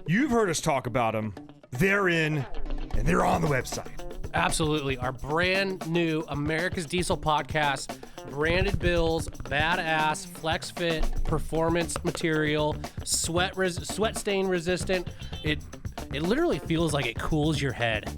You've heard us talk about them. They're in, and they're on the website. Absolutely. Our brand new America's Diesel podcast, branded bills, badass, flex fit, performance material, sweat stain resistant. It literally feels like it cools your head.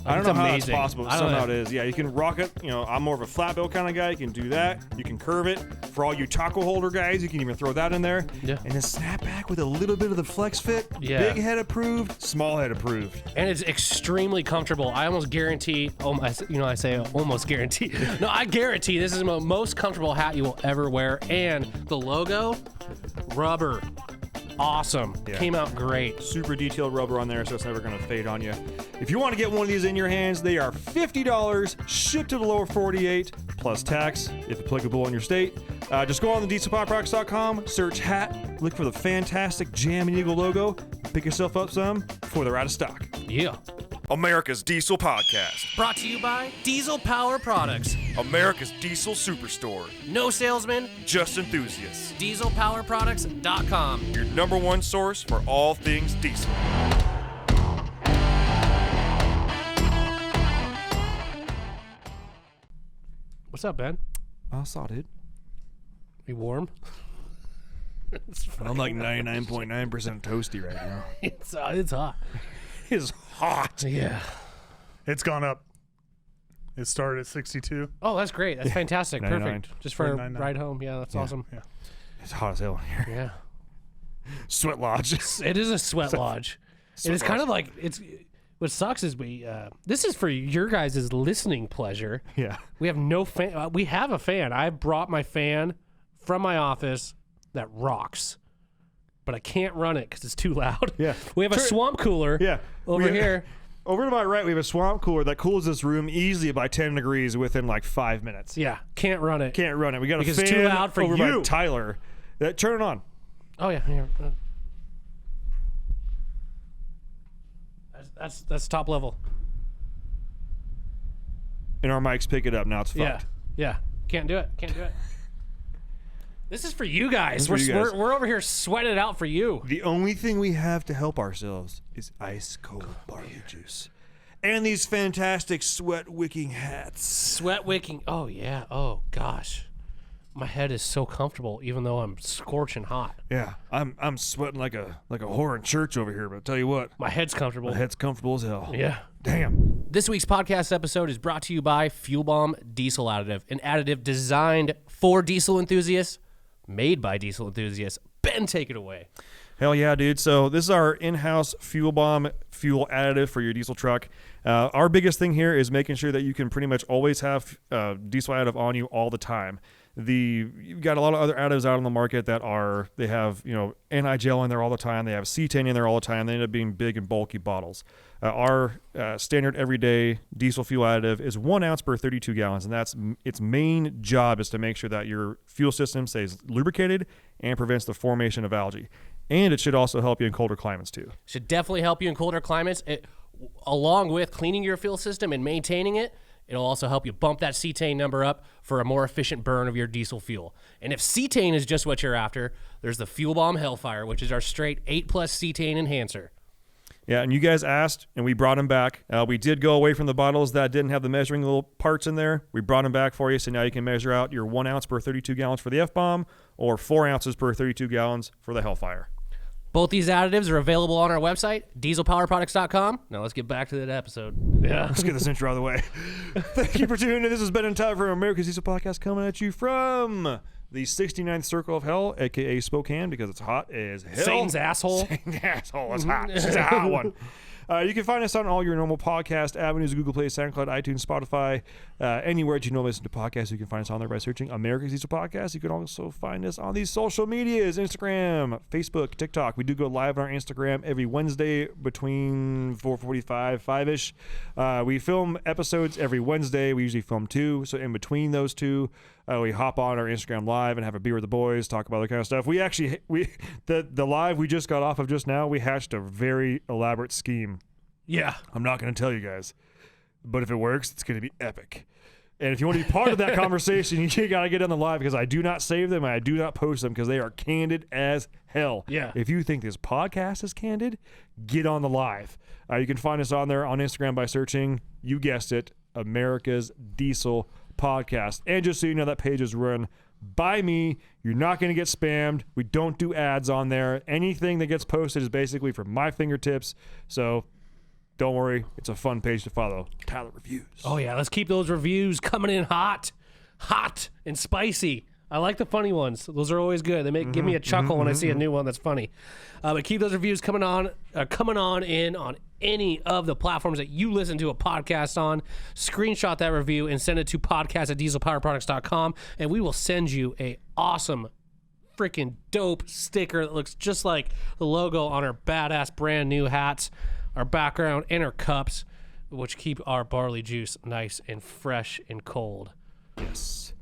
I don't know how that's amazing. possible, but somehow it is. Yeah, you can rock it. You know, I'm more of a flat bill kind of guy. You can do that. You can curve it. For all you taco holder guys, you can even throw that in there. Yeah. And then snap back with a little bit of the flex fit. Yeah. Big head approved, small head approved. And it's extremely comfortable. I almost guarantee, I say almost guarantee. No, I guarantee this is the most comfortable hat you will ever wear. And the logo, rubber. Awesome. Yeah. Came out great. Super detailed rubber on there, so it's never going to fade on you. If you want to get one of these in your hands, they are $50, shipped to the lower 48, plus tax, if applicable in your state. Just go on the dieselpowerproducts.com, search hat, look for the fantastic Jam and Eagle logo, pick yourself up some before they're out of stock. Yeah. America's Diesel Podcast. Brought to you by Diesel Power Products. America's Diesel Superstore. No salesman, Just enthusiasts. dieselpowerproducts.com. Your number one source for all things diesel. What's up, Ben? I saw, dude. You warm? I'm like 99.9% toasty right now. It's hot. It's hot. Yeah. It's gone up. It started at 62. Oh, that's great. That's fantastic. 99. Perfect. Just for a 99. ride home. Yeah, that's awesome. Yeah. It's hot as hell in here. Yeah. Sweat lodge. It is a sweat lodge. And it's kind of like what sucks is this is for your guys' listening pleasure. Yeah. We have no fan. We have a fan. I brought my fan from my office that rocks, but I can't run it because it's too loud. Yeah. We have a swamp cooler. Yeah. Over here. Over to my right, we have a swamp cooler that cools this room easily by 10 degrees within like 5 minutes. Yeah. Can't run it. Can't run it. We got Because a it's fan too loud for over you. by Tyler. Turn it on. Oh yeah. Here. That's top level. And our mics pick it up. Now it's Yeah. fucked. Yeah. Can't do it. Can't do it. This is for you guys. This is for you guys. We're over here sweating it out for you. The only thing we have to help ourselves is ice cold barley juice. And these fantastic sweat wicking hats. Sweat wicking. Oh yeah. Oh gosh. My head is so comfortable even though I'm scorching hot. Yeah. I'm sweating like a whore in church over here, but I'll tell you what. My head's comfortable. My head's comfortable as hell. Yeah. Damn. This week's podcast episode is brought to you by Fuel Bomb Diesel Additive, an additive designed for diesel enthusiasts, made by diesel enthusiasts. Ben, take it away. Hell yeah, dude. So this is our in-house Fuel Bomb fuel additive for your diesel truck. Our biggest thing here is making sure that you can pretty much always have diesel additive on you all the time. You've got a lot of other additives out on the market that they have, anti-gel in there all the time. They have cetane in there all the time. They end up being big and bulky bottles. Our standard everyday diesel fuel additive is 1 ounce per 32 gallons, and that's its main job is to make sure that your fuel system stays lubricated and prevents the formation of algae. And it should also help you in colder climates too. Should definitely help you in colder climates. Along with cleaning your fuel system and maintaining it, it'll also help you bump that cetane number up for a more efficient burn of your diesel fuel. And if cetane is just what you're after, there's the Fuel Bomb Hellfire, which is our straight 8+ cetane enhancer. Yeah, and you guys asked, and we brought them back. We did go away from the bottles that didn't have the measuring little parts in there. We brought them back for you, so now you can measure out your 1 ounce per 32 gallons for the F-Bomb or 4 ounces per 32 gallons for the Hellfire. Both these additives are available on our website, dieselpowerproducts.com. Now let's get back to that episode. Yeah. Let's get this intro out of the way. Thank you for tuning in. This has been in time for America's Diesel Podcast coming at you from the 69th Circle of Hell, a.k.a. Spokane, because it's hot as hell. Satan's asshole. Satan's asshole. It's hot. It's a hot one. You can find us on all your normal podcast avenues, Google Play, SoundCloud, iTunes, Spotify, anywhere that you listen to podcasts. You can find us on there by searching America's Diesel Podcast. You can also find us on these social medias, Instagram, Facebook, TikTok. We do go live on our Instagram every Wednesday between 4:45, 5-ish. We film episodes every Wednesday. We usually film 2. So in between those 2, we hop on our Instagram live and have a beer with the boys, talk about other kind of stuff. The live we just got off of just now, we hatched a very elaborate scheme. Yeah. I'm not going to tell you guys, but if it works, it's going to be epic. And if you want to be part of that conversation, you got to get on the live because I do not save them and I do not post them because they are candid as hell. Yeah. If you think this podcast is candid, get on the live. You can find us on there on Instagram by searching, you guessed it, America's Diesel Podcast. And just so you know, that page is run by me. You're not going to get spammed. We don't do ads on there. Anything that gets posted is basically from my fingertips. So don't worry, it's a fun page to follow. Tyler Reviews. Oh yeah, let's keep those reviews coming in hot and spicy. I like the funny ones. Those are always good. They give me a chuckle when I see a new one that's funny. But keep those reviews coming on in on any of the platforms that you listen to a podcast on. Screenshot that review and send it to podcast@dieselpowerproducts.com, and we will send you a awesome, freaking dope sticker that looks just like the logo on our badass brand new hats, our background, and our cups, which keep our barley juice nice and fresh and cold. Yes.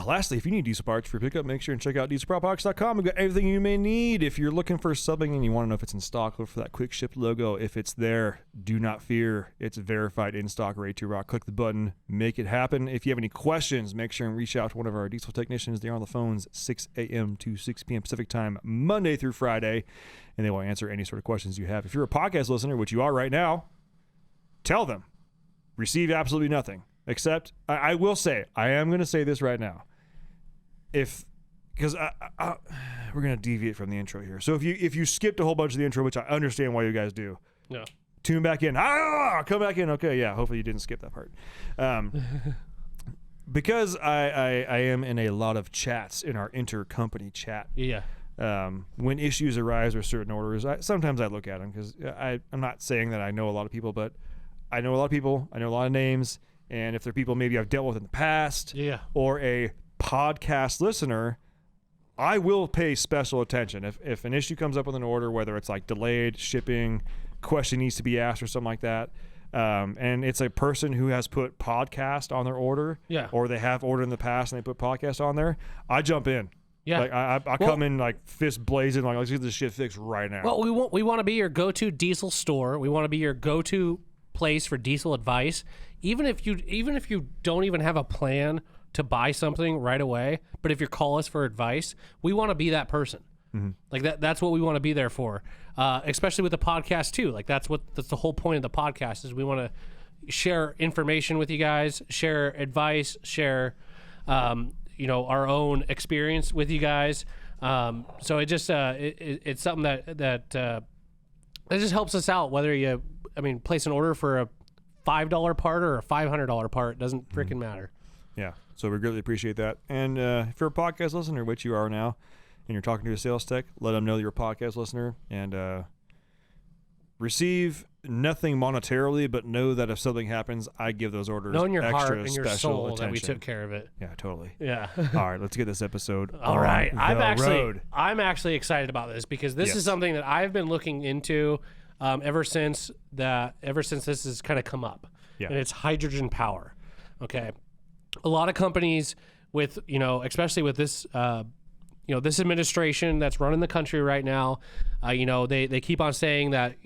Lastly, if you need diesel parts for pickup, make sure and check out dieselpowerproducts.com. We've got everything you may need. If you're looking for something and you want to know if it's in stock, look for that quick ship logo. If it's there, do not fear. It's verified in stock, ready to rock. Click the button, make it happen. If you have any questions, make sure and reach out to one of our diesel technicians. They're on the phones 6 a.m. to 6 p.m. Pacific time, Monday through Friday, and they will answer any sort of questions you have. If you're a podcast listener, which you are right now, tell them. Receive absolutely nothing. Except, I will say, I am going to say this right now. Because we're going to deviate from the intro here. So if you skipped a whole bunch of the intro, which I understand why you guys do, No. tune back in. Come back in. Okay, yeah, hopefully you didn't skip that part. Because I am in a lot of chats in our intercompany chat. Yeah. When issues arise with certain orders, sometimes I look at them because I'm not saying that I know a lot of people, but I know a lot of people. I know a lot of names. And if they're people maybe I've dealt with in the past or a podcast listener, I will pay special attention. If an issue comes up with an order, whether it's like delayed shipping, question needs to be asked or something like that, and it's a person who has put podcast on their order or they have ordered in the past and they put podcast on there, I jump in. Yeah. Like I come in like fist blazing, like let's get this shit fixed right now. Well, we want to be your go-to diesel store. We want to be your go-to place for diesel advice. Even if you don't even have a plan to buy something right away, but if you call us for advice, we want to be that person. Mm-hmm. Like that's what we want to be there for. Especially with the podcast too. Like that's the whole point of the podcast is we want to share information with you guys, share advice, share our own experience with you guys. So it just it's something that just helps us out. Whether you place an order for a $5 part or a $500 part, doesn't freaking matter. Yeah, so we greatly appreciate that. And if you're a podcast listener, which you are now, and you're talking to a sales tech, let them know that you're a podcast listener and receive nothing monetarily, but know that if something happens, I give those orders know in your extra heart and your special soul attention. that we took care of it. Yeah, totally. Yeah. All right, let's get this episode All right. road. I'm actually excited about this because this is something that I've been looking into ever since this has kind of come up. Yeah. And it's hydrogen power. Okay. A lot of companies with, especially with this this administration that's running the country right now, they keep on saying that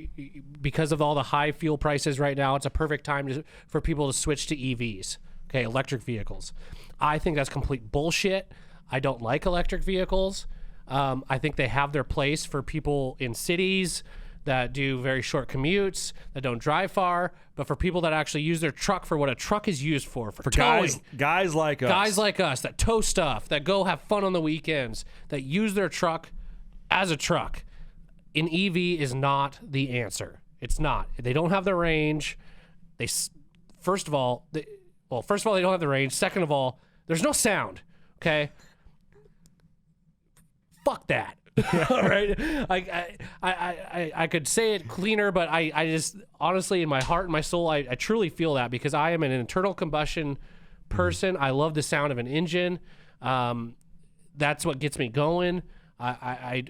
because of all the high fuel prices right now, it's a perfect time for people to switch to EVs, okay, electric vehicles. I think that's complete bullshit. I don't like electric vehicles. I think they have their place for people in cities that do very short commutes, that don't drive far, but for people that actually use their truck for what a truck is used for towing. Guys like us. Guys like us that tow stuff, that go have fun on the weekends, that use their truck as a truck. An EV is not the answer. It's not. They don't have the range. First of all, they don't have the range. Second of all, there's no sound. Okay? Fuck that. All right. I could say it cleaner, but I just honestly in my heart and my soul, I truly feel that because I am an internal combustion person. I love the sound of an engine. That's what gets me going. I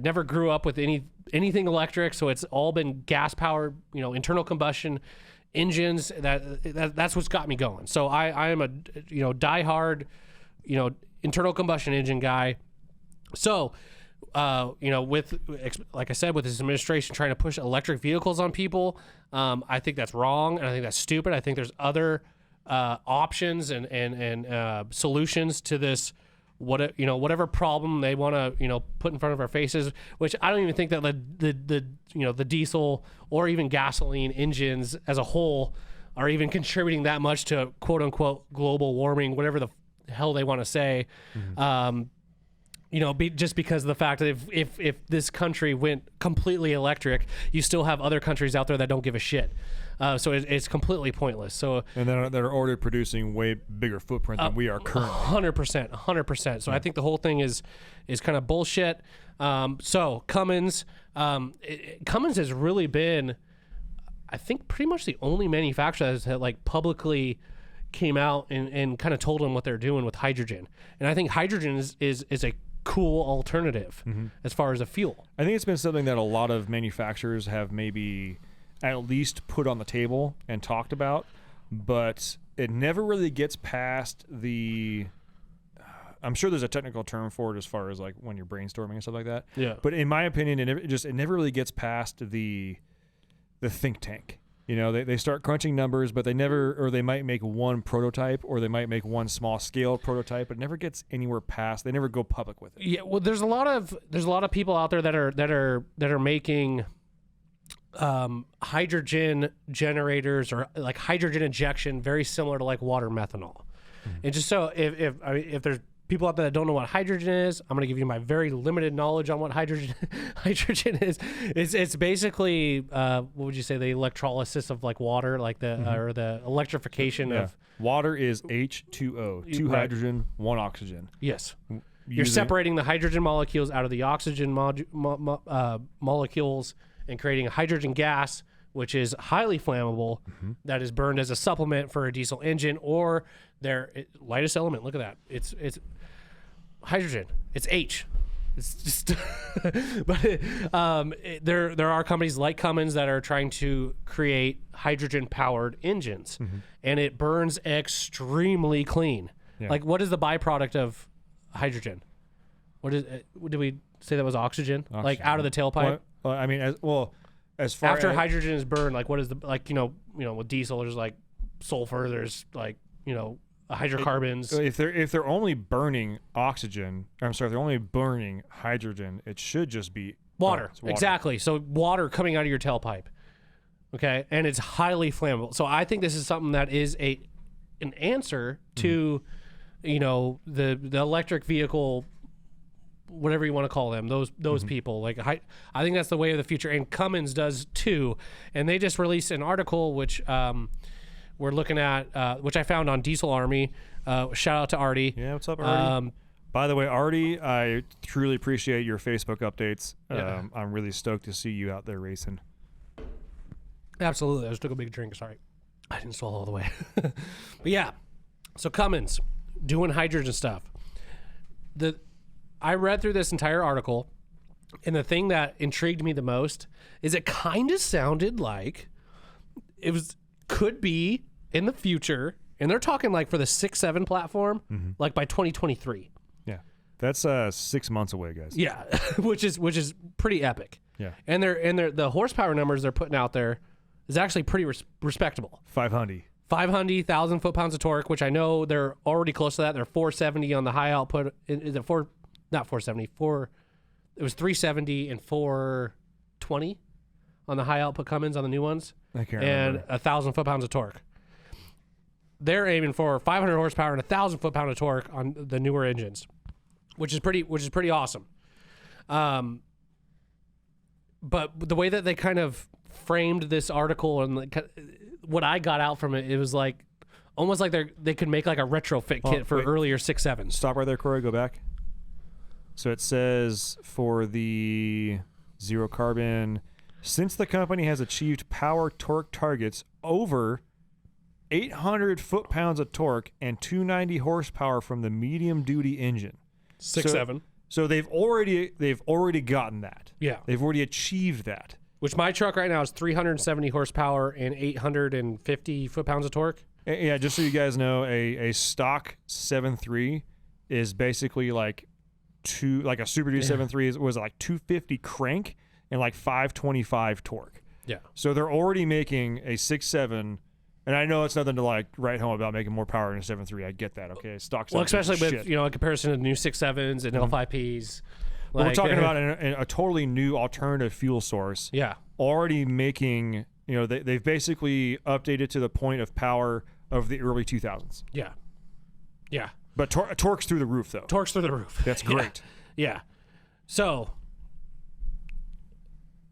never grew up with anything electric, so it's all been gas powered, internal combustion engines. That's what's got me going. So I am a diehard, internal combustion engine guy. So, like I said, with this administration trying to push electric vehicles on people, I think that's wrong and I think that's stupid. I think there's other options and solutions to this. Whatever problem they want to put in front of our faces, which I don't even think that the diesel or even gasoline engines as a whole are even contributing that much to quote unquote global warming, whatever the hell they want to say. Just because of the fact that if this country went completely electric, you still have other countries out there that don't give a shit. So it's completely pointless. So and they're already producing way bigger footprint than we are currently. 100%. So I think the whole thing is kind of bullshit. So Cummins, Cummins has really been, I think, pretty much the only manufacturer that like publicly came out and kind of told them what they're doing with hydrogen. And I think hydrogen is a cool alternative as far as a fuel. I think it's been something that a lot of manufacturers have maybe at least put on the table and talked about, but it never really gets past the I'm sure there's a technical term for it as far as like when you're brainstorming and stuff like that. Yeah. But in my opinion, it never really gets past the think tank. They start crunching numbers, but they might make one prototype or they might make one small scale prototype, but it never gets anywhere past. They never go public with it. Yeah, well, there's a lot of people out there that are making hydrogen generators or like hydrogen injection, very similar to like water methanol. And just so if there's people out there that don't know what hydrogen is, I'm going to give you my very limited knowledge on what hydrogen is. It's basically what would you say, the electrolysis of like water, like or the electrification of water is H2O, two hydrogen, one oxygen. Yes. You're separating the hydrogen molecules out of the oxygen molecules and creating a hydrogen gas, which is highly flammable, that is burned as a supplement for a diesel engine or their lightest element. Look at that. It's hydrogen. It's H. It's just, but there are companies like Cummins that are trying to create hydrogen-powered engines, and it burns extremely clean. Yeah. Like, what is the byproduct of hydrogen? What is? Did we say that was oxygen? Like out of the tailpipe? Well, I mean, as far after as hydrogen is burned, like what is the with diesel? There's like sulfur. There's like hydrocarbons. If they're only burning oxygen, if they're only burning hydrogen, it should just be water. Exactly. So water coming out of your tailpipe. Okay, and it's highly flammable. So I think this is something that is an answer to the electric vehicle, whatever you want to call them, those people. Like I think that's the way of the future, and Cummins does too. And they just released an article which we're looking at, which I found on Diesel Army. Shout out to Artie. Yeah, what's up, Artie? By the way, Artie, I truly appreciate your Facebook updates. Yeah. I'm really stoked to see you out there racing. Absolutely. I just took a big drink. Sorry, I didn't swallow all the way. But yeah, so Cummins doing hydrogen stuff. I read through this entire article, and the thing that intrigued me the most is it kind of sounded like could be in the future, and they're talking like for the 6.7 platform, like by 2023. Yeah, that's 6 months away, guys. Yeah, which is pretty epic. Yeah, and the horsepower numbers they're putting out there is actually pretty respectable. 500, 1,000 foot-pounds of torque, which I know they're already close to that. They're 470 on the high output. Is it not 470? It was 370 and 420 on the high output Cummins on the new ones. I can't and remember. 1,000 foot-pounds of torque. They're aiming for 500 horsepower and 1,000 foot-pound of torque on the newer engines, which is pretty awesome. But the way that they kind of framed this article and what I got out from it, it was like almost like they could make like a retrofit kit for earlier 6.7s. Stop right there, Corey. Go back. So it says for the zero carbon, since the company has achieved power torque targets over 800 foot-pounds of torque and 290 horsepower from the medium-duty engine. 6.7. So they've already gotten that. Yeah. They've already achieved that. Which my truck right now is 370 horsepower and 850 foot-pounds of torque. Yeah, just so you guys know, a stock 7.3 is basically like a Super Duty 7.3 was like 250 crank and like 525 torque. Yeah. So they're already making a 6.7 And I know it's nothing to like write home about making more power in a 7.3. I get that. Okay, stock. Well, 7.3 especially is with shit. in comparison to the new 6.7s and L5Ps. But we're talking about a totally new alternative fuel source. yeah, Already making, they've basically updated to the point of power of the early 2000s. yeah. But torque's through the roof, though. Torque's through the roof. That's great. Yeah. So,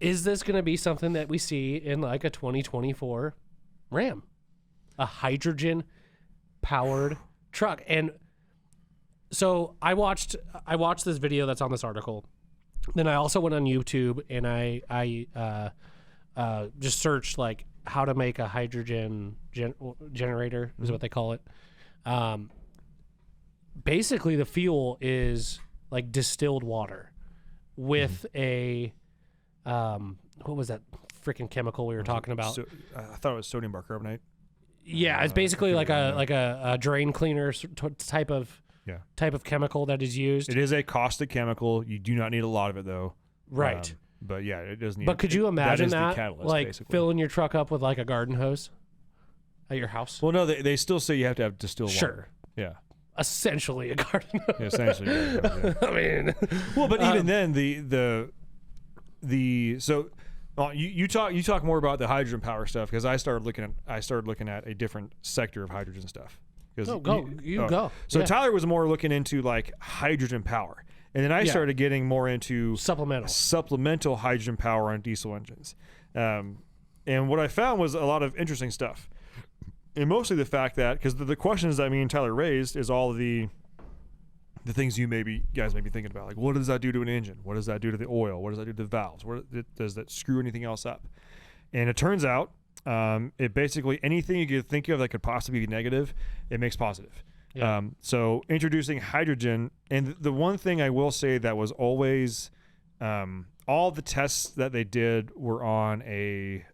is this going to be something that we see in like a 2024 Ram? A hydrogen powered truck. And so I watched this video that's on this article. Then I also went on YouTube and I just searched like how to make a hydrogen generator is what they call it. Basically the fuel is like distilled water with a what was that freaking chemical we were talking about? So, I thought it was sodium bicarbonate. Yeah, it's basically like a drain cleaner type of chemical that is used. It is a caustic chemical. You do not need a lot of it, though. Right. But yeah, it doesn't. But could you imagine that? Is that the catalyst, like basically. filling your truck up with like a garden hose at your house? Well, no, they still say you have to have distilled Sure. water. Yeah. Essentially a garden hose. Yeah, essentially. Yeah. I mean, Well, but even then, you talk more about the hydrogen power stuff because I started looking at a different sector of hydrogen stuff. go. So Yeah. Tyler was more looking into like hydrogen power, and then I started getting more into supplemental hydrogen power on diesel engines. And what I found was a lot of interesting stuff, and mostly the fact that because the questions that me and Tyler raised is all the things guys may be thinking about, like what does that do to an engine? What does that do to the oil? What does that do to the valves? Does that screw anything else up? And it turns out, it basically anything you could think of that could possibly be negative, it makes positive. Yeah. So introducing hydrogen, and the one thing I will say that was always, all the tests that they did were on a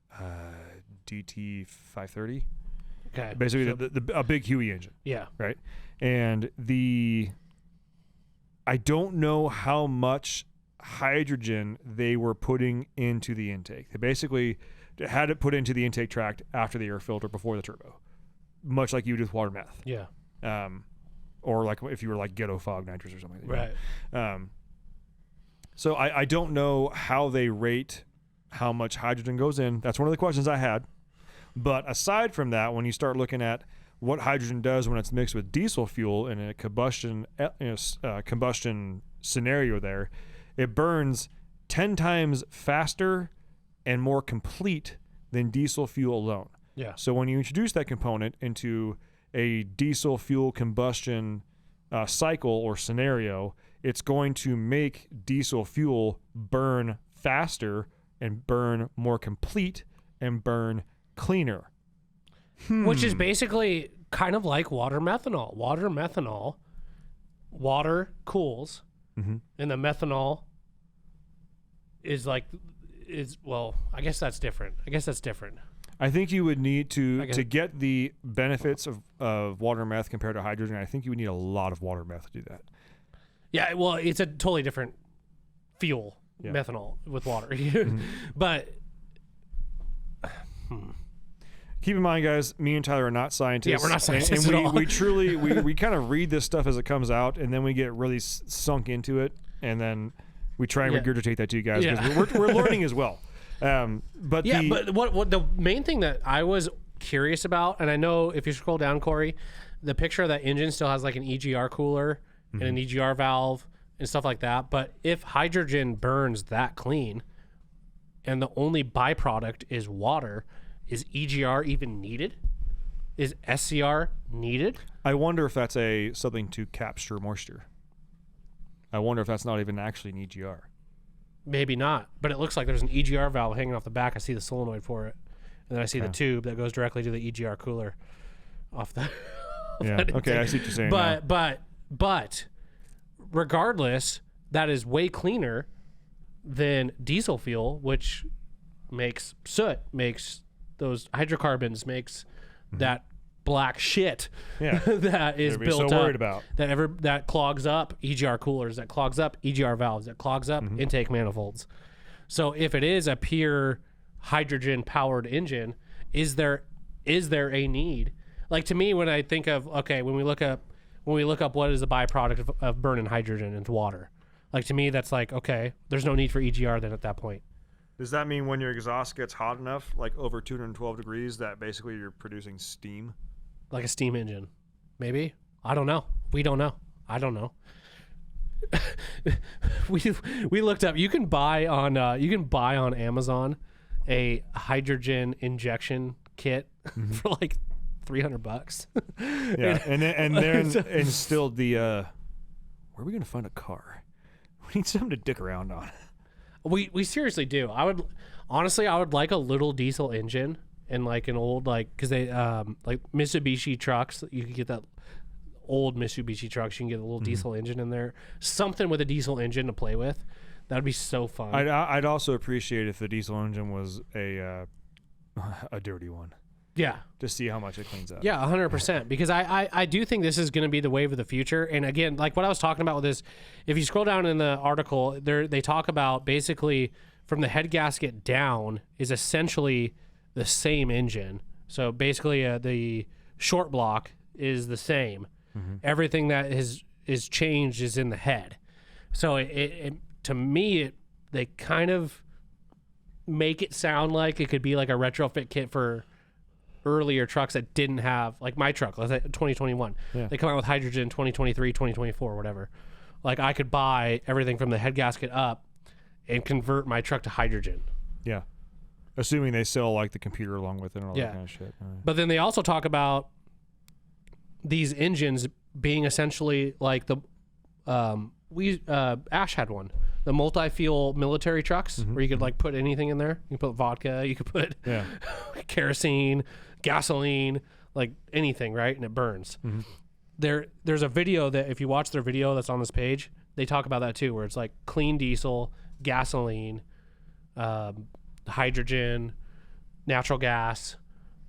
DT 530. Okay. Basically, a big Huey engine. Yeah. Right. And I don't know how much hydrogen they were putting into the intake. They basically had it put into the intake tract after the air filter before the turbo, much like you would with water meth. Yeah. Or like if you were like ghetto fog nitrous or something like that. Right. So I don't know how they rate how much hydrogen goes in. That's one of the questions I had. But aside from that, when you start looking at what hydrogen does when it's mixed with diesel fuel in a combustion scenario there, it burns 10 times faster and more complete than diesel fuel alone. Yeah. So when you introduce that component into a diesel fuel combustion cycle or scenario, it's going to make diesel fuel burn faster and burn more complete and burn cleaner. Which is basically kind of like water methanol. Water cools, and the methanol I guess that's different. I think you would need to get the benefits of water meth compared to hydrogen. I think you would need a lot of water meth to do that. Yeah, well, it's a totally different fuel, methanol with water. But keep in mind, guys, me and Tyler are not scientists. Yeah, we're not scientists and at all. we truly we kind of read this stuff as it comes out, and then we get really sunk into it, and then we try and regurgitate that to you guys because we're learning as well. But what the main thing that I was curious about, and I know if you scroll down, Corey, the picture of that engine still has like an EGR cooler and an EGR valve and stuff like that. But if hydrogen burns that clean and the only byproduct is water, is EGR even needed? Is SCR needed? I wonder if that's something to capture moisture. I wonder if that's not even actually an EGR. Maybe not, but it looks like there's an EGR valve hanging off the back. I see the solenoid for it, and then I see the tube that goes directly to the EGR cooler off the. Yeah. Okay, I see what you're saying. But regardless, that is way cleaner than diesel fuel, which makes soot, makes those hydrocarbons, makes that black shit that is built so up, worried about. that clogs up EGR coolers, that clogs up EGR valves, that clogs up intake manifolds. So if it is a pure hydrogen powered engine, is there is there a need? Like, to me, when I think of, okay, when we look up what is the byproduct of burning hydrogen into water, like, to me, that's like, okay, there's no need for EGR then at that point. Does that mean when your exhaust gets hot enough, like over 212 degrees, that basically you're producing steam? Like a steam engine, maybe? I don't know. We don't know. I don't know. we looked up. You can buy on Amazon a hydrogen injection kit for like $300. Yeah, and then still the where are we gonna find a car? We need something to dick around on. We seriously do. I would like a little diesel engine and like an old, like, because they like Mitsubishi trucks. You can get that old Mitsubishi trucks. You can get a little diesel engine in there. Something with a diesel engine to play with. That'd be so fun. I'd also appreciate if the diesel engine was a dirty one. Yeah. To see how much it cleans up. Yeah, 100%. Because I do think this is going to be the wave of the future. And again, like what I was talking about with this, if you scroll down in the article, they talk about basically from the head gasket down is essentially the same engine. So basically the short block is the same. Everything that is changed is in the head. So it to me, they kind of make it sound like it could be like a retrofit kit for earlier trucks that didn't have, like my truck, let's say 2021. Yeah. They come out with hydrogen 2023, 2024, whatever. Like I could buy everything from the head gasket up and convert my truck to hydrogen. Yeah. Assuming they sell like the computer along with it and all that kind of shit. But then they also talk about these engines being essentially like the Ash had one, the multi-fuel military trucks where you could like put anything in there. You could put vodka, you could put kerosene, gasoline, like anything, right? And it burns. There's a video that if you watch their video that's on this page, they talk about that too, where it's like clean diesel, gasoline, hydrogen, natural gas,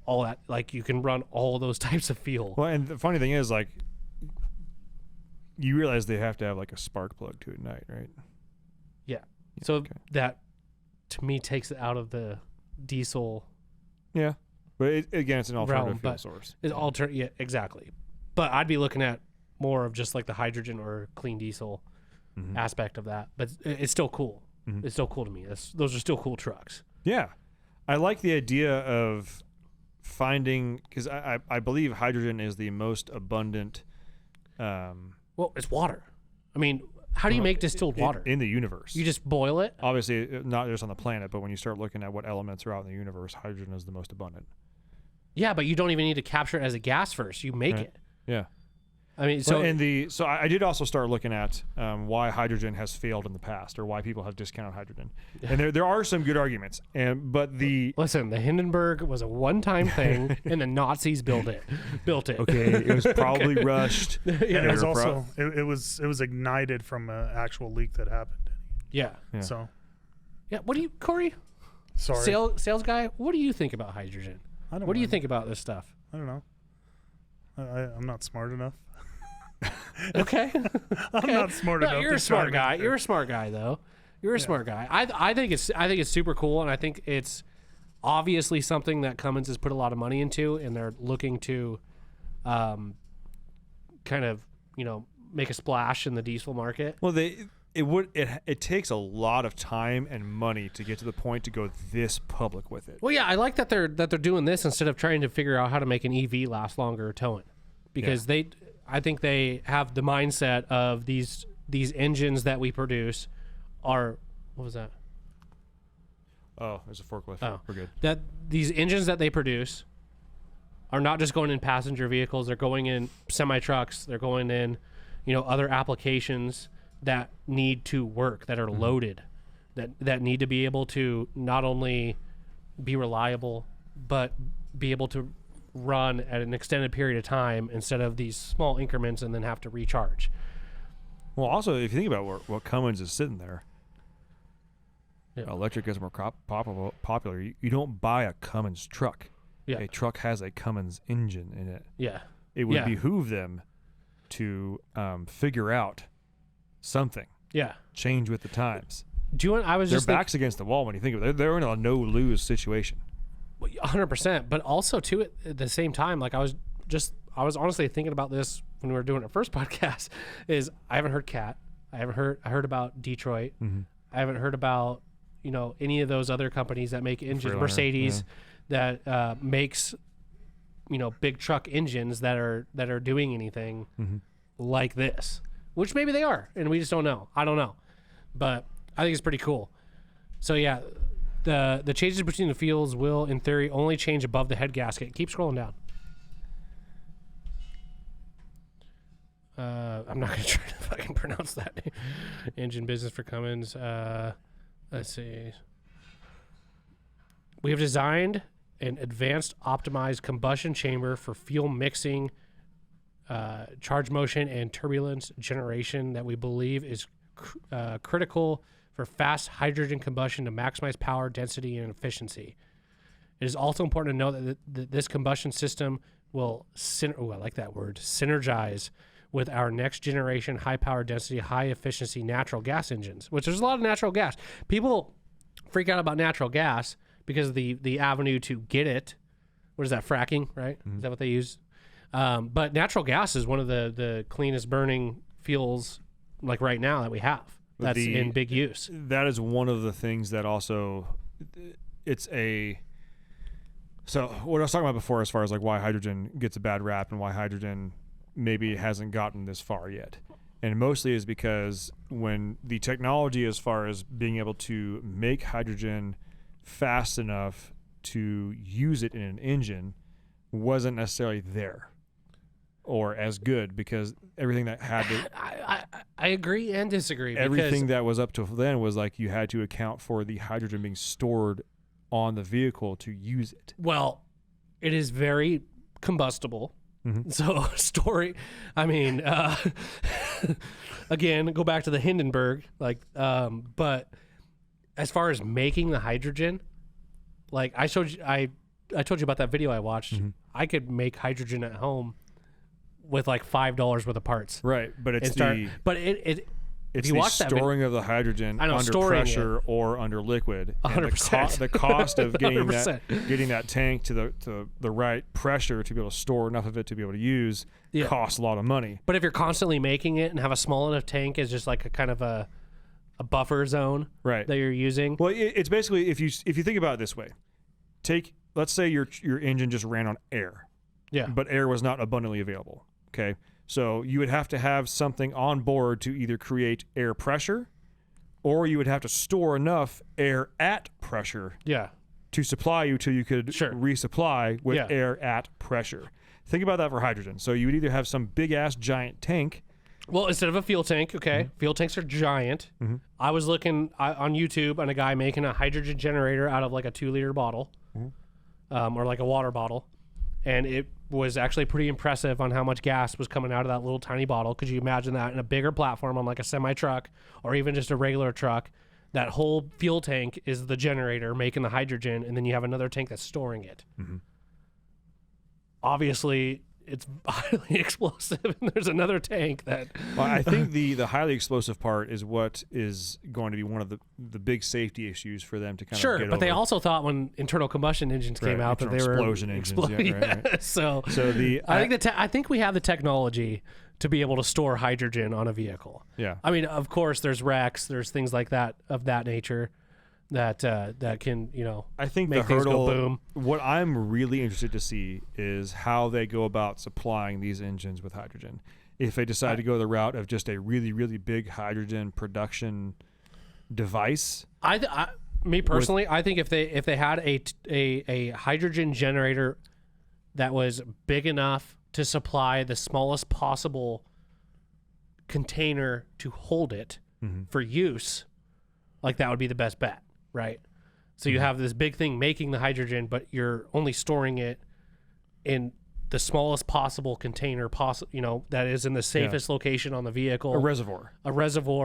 all that. Like you can run all those types of fuel. Well, and the funny thing is, like, you realize they have to have like a spark plug to ignite, right? Yeah. So that to me takes it out of the diesel. Yeah. But again, it's an alternative fuel but source. It's yeah, exactly. But I'd be looking at more of just like the hydrogen or clean diesel aspect of that. But it's still cool. It's still cool to me. Those are still cool trucks. Yeah. I like the idea of finding, because I believe hydrogen is the most abundant. Well, it's water. I mean, how do you make distilled water? In the universe. You just boil it? Obviously, not just on the planet, but when you start looking at what elements are out in the universe, hydrogen is the most abundant. Yeah, but you don't even need to capture it as a gas first. You make it. Yeah. I mean, so I did also start looking at why hydrogen has failed in the past, or why people have discounted hydrogen, and there are some good arguments. But listen, the Hindenburg was a one-time thing, and the Nazis built it. Okay, it was probably rushed. And it was also it was ignited from an actual leak that happened. Yeah. So. Yeah. What do you, Corey? Sorry. Sales guy. What do you think about hydrogen? What do you think about this stuff? I don't know. I'm not smart enough. Okay. I'm not smart enough. You're a smart guy. You're a smart guy, though. You're a smart guy. I think it's super cool, and I think it's obviously something that Cummins has put a lot of money into, and they're looking to, kind of, make a splash in the diesel market. Well, it takes a lot of time and money to get to the point to go this public with it. Well, yeah, I like that they're doing this instead of trying to figure out how to make an EV last longer or tow it, because I think they have the mindset of these engines that we produce are, what was that? Oh, there's a forklift. Oh, we're good. That these engines that they produce are not just going in passenger vehicles; they're going in semi trucks. They're going in, other applications that need to work, that are loaded, that need to be able to not only be reliable, but be able to run at an extended period of time instead of these small increments and then have to recharge. Well, also, if you think about what Cummins is sitting there, electric is more popular. You don't buy a Cummins truck. Yeah. A truck has a Cummins engine in it. Yeah. It would behoove them to figure out something. Yeah. Change with the times. Do you want? I was Their just backs against the wall when you think of it. They're in a no-lose situation. 100%. But also too at the same time, like I was honestly thinking about this when we were doing our first podcast. Is I haven't heard Cat. I heard about Detroit. I haven't heard about any of those other companies that make engines. Freightliner, Mercedes that makes big truck engines that are doing anything like this, which maybe they are, and we just don't know. I don't know, but I think it's pretty cool. So yeah, the changes between the fuels will, in theory, only change above the head gasket. Keep scrolling down. I'm not going to try to fucking pronounce that. Engine business for Cummins. Let's see. We have designed an advanced optimized combustion chamber for fuel mixing, charge motion, and turbulence generation that we believe is critical for fast hydrogen combustion to maximize power, density, and efficiency. It is also important to note that this combustion system will I like that word, synergize with our next generation high power density, high efficiency natural gas engines, which there's a lot of natural gas. People freak out about natural gas because of the avenue to get it. What is that, fracking, right? Is that what they use? But natural gas is one of the cleanest burning fuels like right now that we have. That's in big use. That is one of the things that also so what I was talking about before as far as like why hydrogen gets a bad rap and why hydrogen maybe hasn't gotten this far yet. And mostly is because when the technology as far as being able to make hydrogen fast enough to use it in an engine wasn't necessarily there or as good, because everything that had to I agree and disagree. Everything that was up to then was like you had to account for the hydrogen being stored on the vehicle to use it. Well, it is very combustible. So again, go back to the Hindenburg, but as far as making the hydrogen, like I told you about that video I watched, I could make hydrogen at home with like $5 worth of parts. Right. But it's if you the watch that storing of the hydrogen under pressure or under liquid. 100%. The cost of getting that tank to the right pressure to be able to store enough of it to be able to use costs a lot of money. But if you're constantly making it and have a small enough tank as just like a kind of a buffer zone that you're using. Well, it's basically, if you think about it this way, let's say your engine just ran on air. Yeah. But air was not abundantly available. Okay. So you would have to have something on board to either create air pressure, or you would have to store enough air at pressure to supply you till you could resupply with air at pressure. Think about that for hydrogen. So you would either have some big-ass giant tank. Well, instead of a fuel tank, fuel tanks are giant. I was looking on YouTube on a guy making a hydrogen generator out of like a 2-liter bottle or like a water bottle. And it was actually pretty impressive on how much gas was coming out of that little tiny bottle. Could you imagine that in a bigger platform on like a semi-truck or even just a regular truck? That whole fuel tank is the generator making the hydrogen, and then you have another tank that's storing it. Obviously, it's highly explosive, and there's another tank that... Well, I think the highly explosive part is what is going to be one of the big safety issues for them to kind of get but over. they also thought when internal combustion engines came out that they were... explosion engines, right. So I think we have the technology to be able to store hydrogen on a vehicle. Yeah. I mean, of course, there's wrecks, there's things like that of that nature that can, I think make the hurdle, things go boom. What I'm really interested to see is how they go about supplying these engines with hydrogen. If they decide to go the route of just a really, really big hydrogen production device. Me personally, I think if they had a hydrogen generator that was big enough to supply the smallest possible container to hold it for use, like that would be the best bet, right? So you have this big thing making the hydrogen, but you're only storing it in the smallest possible container that is in the safest location on the vehicle. A reservoir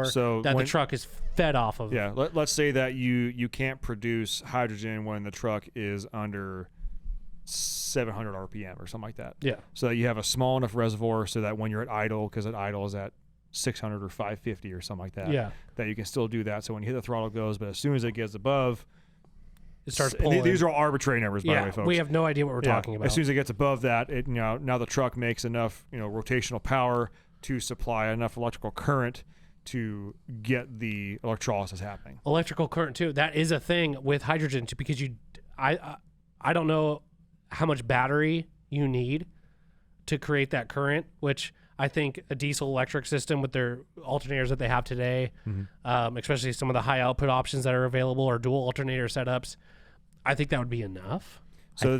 So that the truck is fed off of. Yeah, let's say that you can't produce hydrogen when the truck is under 700 RPM or something like that. Yeah. So that you have a small enough reservoir so that when you're at idle, because at idle is at 600 or 550 or something like that. Yeah. That you can still do that. So when you hit the throttle, it goes, but as soon as it gets above it starts And pulling. these are all arbitrary numbers, by the way, folks. we have no idea what we're talking about. As soon as it gets above that, now the truck makes enough rotational power to supply enough electrical current to get the electrolysis happening. Electrical current too. That is a thing with hydrogen because I don't know how much battery you need to create that current, which I think a diesel electric system with their alternators that they have today, especially some of the high output options that are available or dual alternator setups, I think that would be enough. So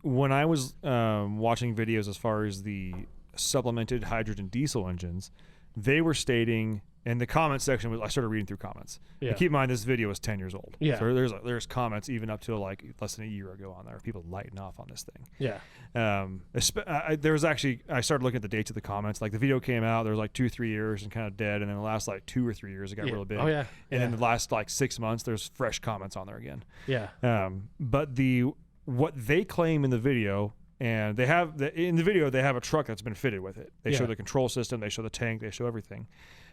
when I was watching videos as far as the supplemented hydrogen diesel engines, they were stating in the comment section, I started reading through comments. Yeah. And keep in mind, this video is 10 years old. Yeah. So there's comments even up to like less than a year ago on there. People lighting off on this thing. Yeah. There was actually, I started looking at the dates of the comments. Like the video came out, there was like 2-3 years and kind of dead. And then the last like 2 or 3 years, it got really big. Oh, yeah. And then the last like 6 months, there's fresh comments on there again. Yeah. But what they claim in the video, and they have in the video, they have a truck that's been fitted with it. They show the control system, they show the tank, they show everything.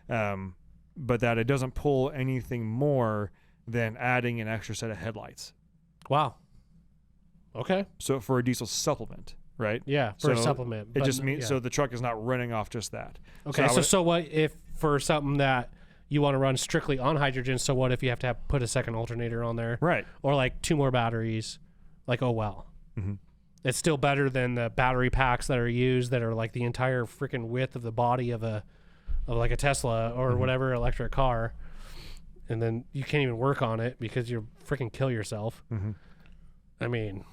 But that it doesn't pull anything more than adding an extra set of headlights. Wow. Okay. So for a diesel supplement, right? Yeah, for a supplement. It just means so the truck is not running off just that. Okay. So what if for something that you want to run strictly on hydrogen? So what if you have to put a second alternator on there? Right. Or like 2 more batteries? Like, oh well. Mm-hmm. It's still better than the battery packs that are used that are like the entire freaking width of the body of like a Tesla or whatever electric car, and then you can't even work on it because you freaking kill yourself. Mm-hmm. I mean,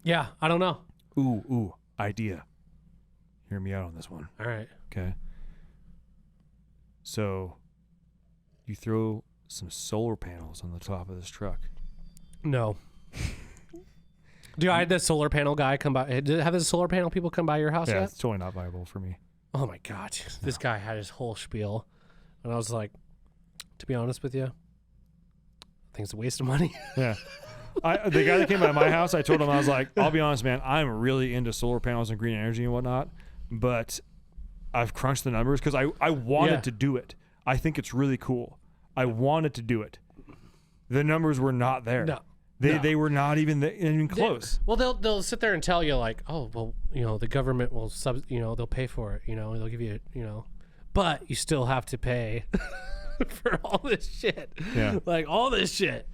yeah, I don't know. Ooh, idea. Hear me out on this one. All right. Okay. So you throw some solar panels on the top of this truck. No. Dude, I had the solar panel guy come by. Have the solar panel people come by your house Yeah, yet? it's totally not viable for me. Oh my God. This guy had his whole spiel. And I was like, to be honest with you, I think it's a waste of money. Yeah. The guy that came by my house, I told him, I was like, I'll be honest, man, I'm really into solar panels and green energy and whatnot, but I've crunched the numbers because I wanted to do it. I think it's really cool. I wanted to do it. The numbers were not there. No. They were not even close. Well, they'll sit there and tell you like, oh, well, the government will they'll pay for it, they'll give you, but you still have to pay for all this shit. Yeah. Like all this shit.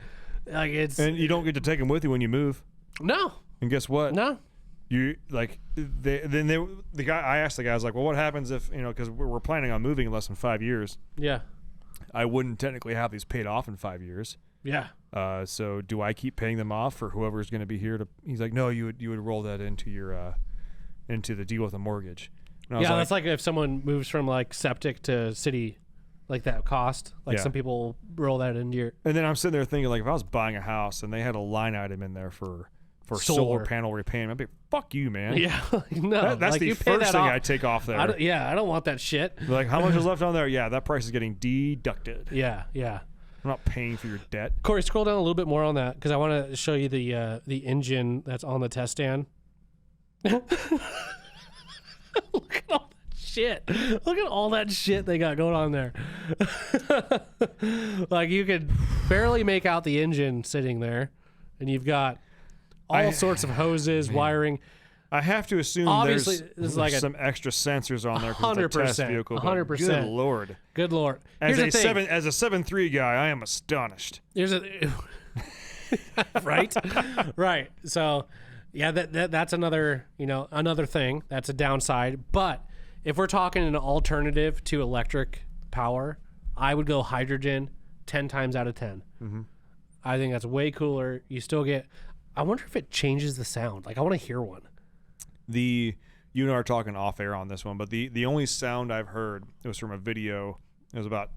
Like and you don't get to take them with you when you move. No. And guess what? No. You the guy, I asked the guy, I was like, well, what happens if, because we're planning on moving in less than 5 years. Yeah. I wouldn't technically have these paid off in 5 years. Yeah. So do I keep paying them off for whoever's going to be here? He's like, no, you would roll that into your into the deal with a mortgage. And I was that's like if someone moves from like septic to city, like that cost. Like some people roll that into your. And then I'm sitting there thinking, like, if I was buying a house and they had a line item in there for solar panel repayment, I'd be fuck you, man. Yeah, no, that's like the first thing I take off there. I don't want that shit. Like, how much is left on there? Yeah, that price is getting deducted. Yeah. I'm not paying for your debt. Corey, scroll down a little bit more on that because I want to show you the engine that's on the test stand. Look at all that shit. Look at all that shit they got going on there. Like you could barely make out the engine sitting there, and you've got all sorts of hoses, wiring. I have to assume Obviously, there's this is like some extra sensors on there because it's a 100%, test vehicle. 100%. Good Lord. Good Lord. As Here's a the thing. as a 7.3 guy, I am astonished. Here's a right. So, yeah, that's another thing. That's a downside. But if we're talking an alternative to electric power, I would go hydrogen 10 times out of 10. Mm-hmm. I think that's way cooler. You still get. I wonder if it changes the sound. Like I want to hear one. You and I are talking off air on this one, but the only sound I've heard, it was from a video. It was about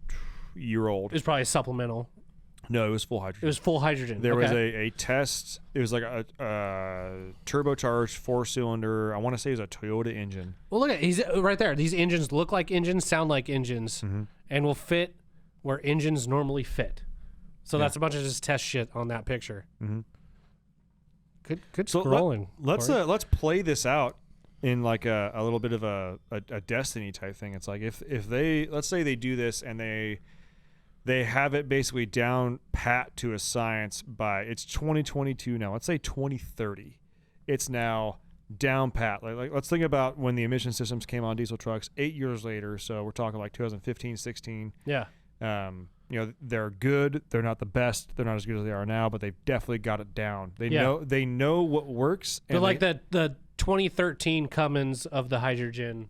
a year old. It was probably supplemental. No, it was full hydrogen. It was full hydrogen. There was a test. It was like a turbocharged 4-cylinder. I want to say it was a Toyota engine. Well, look at he's right there. These engines look like engines, sound like engines, and will fit where engines normally fit. So that's a bunch of just test shit on that picture. Mm-hmm. Good so scrolling. Let's play this out in like a little bit of a Destiny type thing. It's like if they, let's say they do this and they they have it basically down pat to a science by it's 2022 now. Let's say 2030. It's now down pat. Like let's think about when the emission systems came on diesel trucks 8 years later. So we're talking like 2015, 16. Yeah. You know, they're good. They're not the best. They're not as good as they are now, but they've definitely got it down. They know what works. They're like the 2013 Cummins of the hydrogen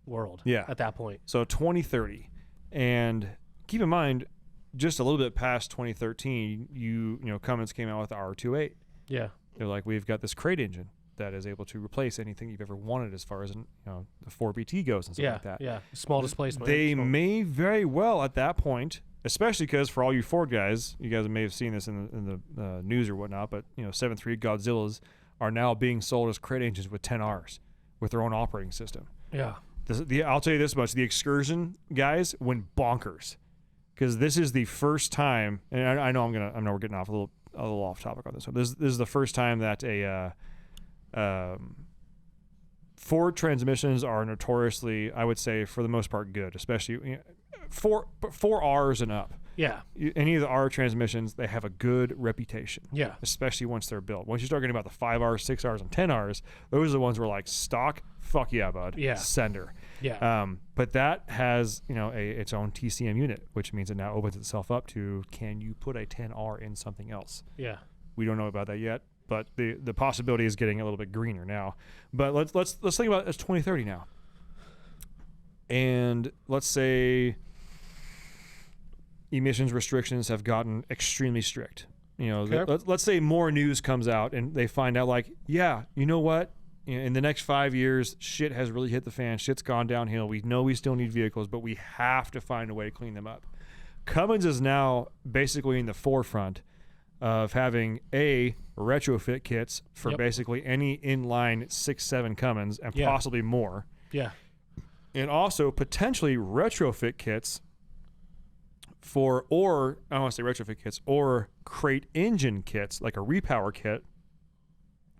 world. Yeah. At that point. So 2030, and keep in mind, just a little bit past 2013, you know, Cummins came out with the R28. Yeah. They're like, we've got this crate engine that is able to replace anything you've ever wanted as far as the 4BT goes and stuff like that. Yeah. Small displacement. They may very well at that point, especially because for all you Ford guys, you guys may have seen this in the news or whatnot, but 7.3 Godzillas are now being sold as crate engines with 10Rs with their own operating system. Yeah. I'll tell you this much: the Excursion guys went bonkers because this is the first time, and I know we're getting off a little off topic on this one. This is the first time that a Ford transmissions are notoriously, I would say, for the most part, good, especially 4Rs and up. Yeah. Any of the R transmissions, they have a good reputation. Yeah. Especially once they're built. Once you start getting about the 5Rs, 6Rs, and 10Rs, those are the ones where like stock, fuck yeah, bud. Yeah. Sender. Yeah. But that has, its own TCM unit, which means it now opens itself up to, can you put a 10R in something else? Yeah. We don't know about that yet, but the possibility is getting a little bit greener now. But let's think about it as 2030 now. And let's say emissions restrictions have gotten extremely strict. Let's say more news comes out and they find out like, yeah, you know what? In the next 5 years, shit has really hit the fan. Shit's gone downhill. We know we still need vehicles, but we have to find a way to clean them up. Cummins is now basically in the forefront of having retrofit kits for basically any inline 6.7 Cummins and possibly more. Yeah. And also potentially retrofit kits or I don't want to say retrofit kits, or crate engine kits, like a repower kit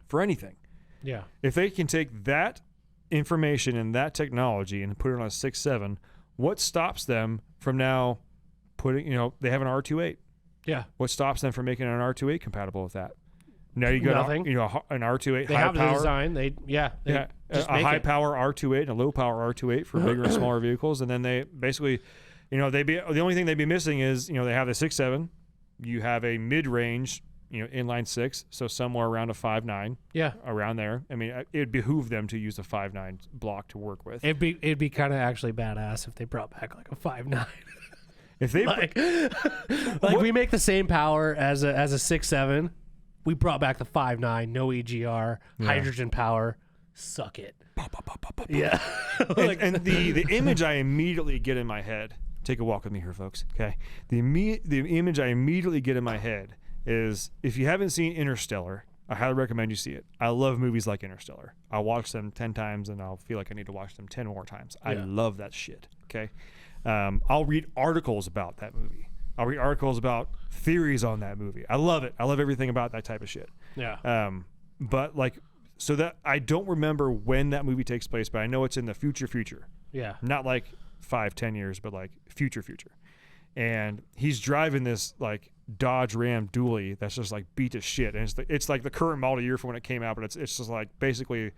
for anything. Yeah. If they can take that information and that technology and put it on a 6.7, what stops them from now putting, they have an R28. Yeah. What stops them from making an R28 compatible with that? Now you got nothing. an R28 they high have power. The design. They a high power R28 and a low power R28 for bigger and smaller vehicles, and then they basically, the only thing they'd be missing is they have the 6.7, you have a mid range, inline 6, so somewhere around a 5.9. Yeah, around there. I mean, it'd behoove them to use a 5.9 block to work with. It'd be kind of actually badass if they brought back like a 5.9. If they we make the same power as a 6.7. We brought back the 5.9, no EGR, hydrogen power. Suck it. Yeah. and the image I immediately get in my head. Take a walk with me here, folks. Okay. The image I immediately get in my head is, if you haven't seen Interstellar, I highly recommend you see it. I love movies like Interstellar. I'll watch them 10 times and I'll feel like I need to watch them 10 more times. I love that shit. Okay. I'll read articles about that movie. I'll read articles about theories on that movie. I love it. I love everything about that type of shit. Yeah. But so that I don't remember when that movie takes place, but I know it's in the future. Yeah. Not like 5-10 years, but like future. And he's driving this like Dodge Ram dually that's just like beat to shit, and it's like the current model year for when it came out, but it's just like basically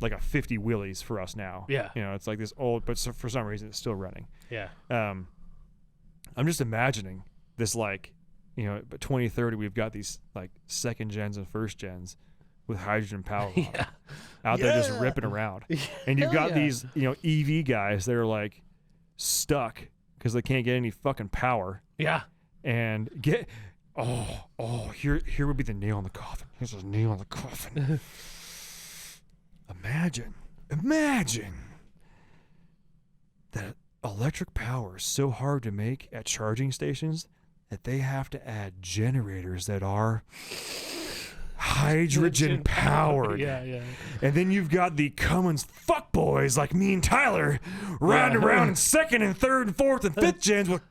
like a 50 wheelies for us now. Yeah. It's like this old, but for some reason it's still running. Yeah. I'm just imagining this, like, but 2030 we've got these like second gens and first gens with hydrogen power out there just ripping around. And you've got these, EV guys that are like stuck because they can't get any fucking power. Yeah. And here would be the nail in the coffin. Here's the nail in the coffin. Imagine that electric power is so hard to make at charging stations that they have to add generators that are hydrogen powered. Yeah. And then you've got the Cummins fuckboys like me and Tyler riding around in second and third and fourth and fifth gens with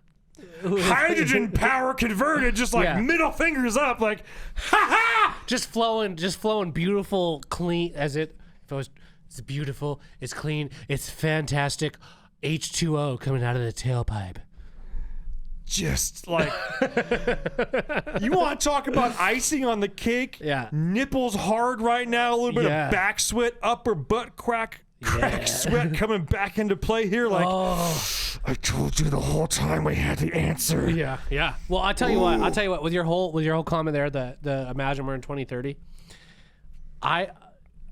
hydrogen power converted, just like middle fingers up, like ha! Just flowing beautiful, clean it's beautiful, it's clean, it's fantastic. H2O coming out of the tailpipe. just like, you want to talk about icing on the cake? Yeah. Nipples hard right now, a little bit of back sweat, upper butt crack sweat coming back into play here. Like, I told you the whole time we had the answer. Yeah. Well, I'll tell you what. With your whole comment there, the imagine we're in 2030. I